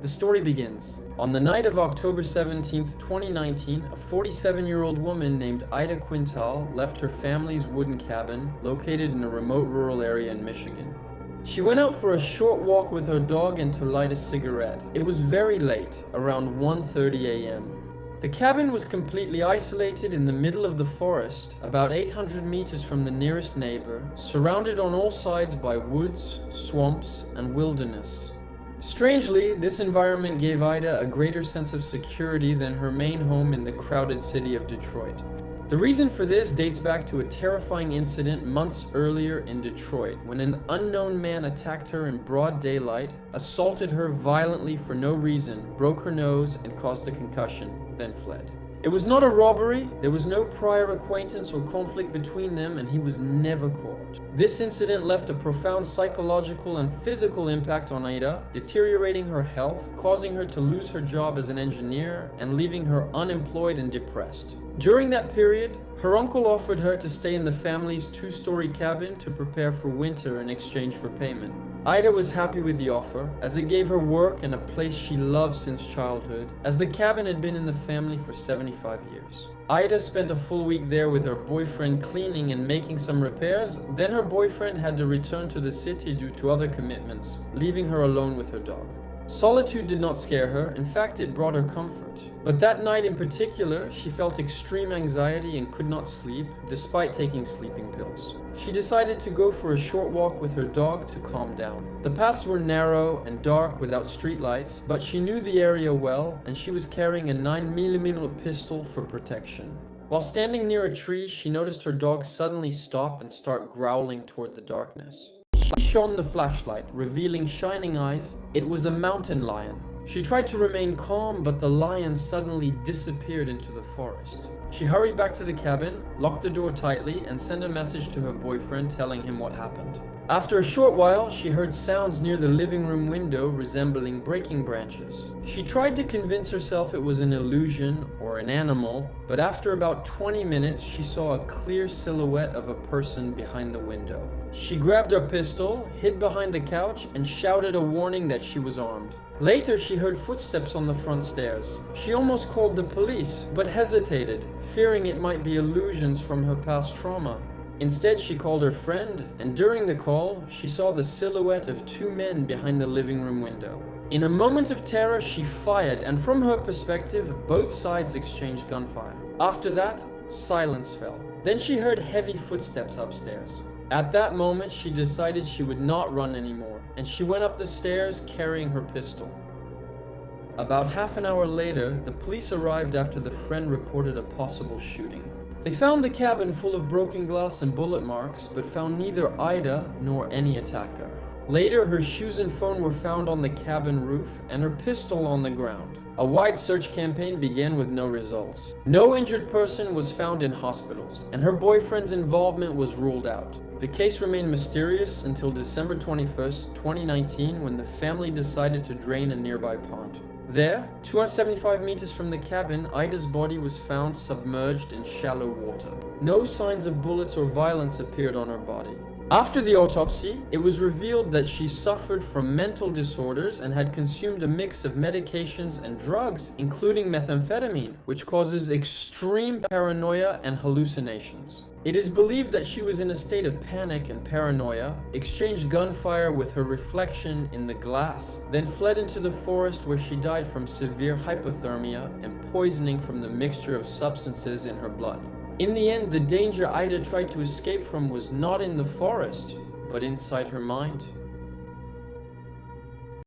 The story begins. On the night of October 17th, 2019, a 47-year-old woman named Aida Quintal left her family's wooden cabin located in a remote rural area in Michigan. She went out for a short walk with her dog and to light a cigarette. It was very late, around 1:30 a.m. The cabin was completely isolated in the middle of the forest, about 800 meters from the nearest neighbor, surrounded on all sides by woods, swamps, and wilderness. Strangely, this environment gave Aida a greater sense of security than her main home in the crowded city of Detroit. The reason for this dates back to a terrifying incident months earlier in Detroit when an unknown man attacked her in broad daylight, assaulted her violently for no reason, broke her nose, and caused a concussion, then fled. It was not a robbery, there was no prior acquaintance or conflict between them, and he was never caught. This incident left a profound psychological and physical impact on Aida, deteriorating her health, causing her to lose her job as an engineer, and leaving her unemployed and depressed. During that period, her uncle offered her to stay in the family's two-story cabin to prepare for winter in exchange for payment. Aida was happy with the offer, as it gave her work and a place she loved since childhood, as the cabin had been in the family for 75 years. Aida spent a full week there with her boyfriend cleaning and making some repairs, then her boyfriend had to return to the city due to other commitments, leaving her alone with her dog. Solitude did not scare her, in fact it brought her comfort. But that night in particular, she felt extreme anxiety and could not sleep, despite taking sleeping pills. She decided to go for a short walk with her dog to calm down. The paths were narrow and dark without streetlights, but she knew the area well, and she was carrying a 9mm pistol for protection. While standing near a tree, she noticed her dog suddenly stop and start growling toward the darkness. She shone the flashlight, revealing shining eyes. It was a mountain lion. She tried to remain calm, but the lion suddenly disappeared into the forest. She hurried back to the cabin, locked the door tightly, and sent a message to her boyfriend telling him what happened. After a short while, she heard sounds near the living room window resembling breaking branches. She tried to convince herself it was an illusion or an animal, but after about 20 minutes, she saw a clear silhouette of a person behind the window. She grabbed her pistol, hid behind the couch, and shouted a warning that she was armed. Later, she heard footsteps on the front stairs. She almost called the police, but hesitated, fearing it might be illusions from her past trauma. Instead, she called her friend, and during the call, she saw the silhouette of two men behind the living room window. In a moment of terror, she fired, and from her perspective, both sides exchanged gunfire. After that, silence fell. Then she heard heavy footsteps upstairs. At that moment, she decided she would not run anymore, and she went up the stairs carrying her pistol. About half an hour later, the police arrived after the friend reported a possible shooting. They found the cabin full of broken glass and bullet marks, but found neither Aida nor any attacker. Later, her shoes and phone were found on the cabin roof, and her pistol on the ground. A wide search campaign began with no results. No injured person was found in hospitals, and her boyfriend's involvement was ruled out. The case remained mysterious until December 21st, 2019, when the family decided to drain a nearby pond. There, 275 meters from the cabin, Aida's body was found submerged in shallow water. No signs of bullets or violence appeared on her body. After the autopsy, it was revealed that she suffered from mental disorders and had consumed a mix of medications and drugs, including methamphetamine, which causes extreme paranoia and hallucinations. It is believed that she was in a state of panic and paranoia, exchanged gunfire with her reflection in the glass, then fled into the forest where she died from severe hypothermia and poisoning from the mixture of substances in her blood. In the end, the danger Aida tried to escape from was not in the forest, but inside her mind.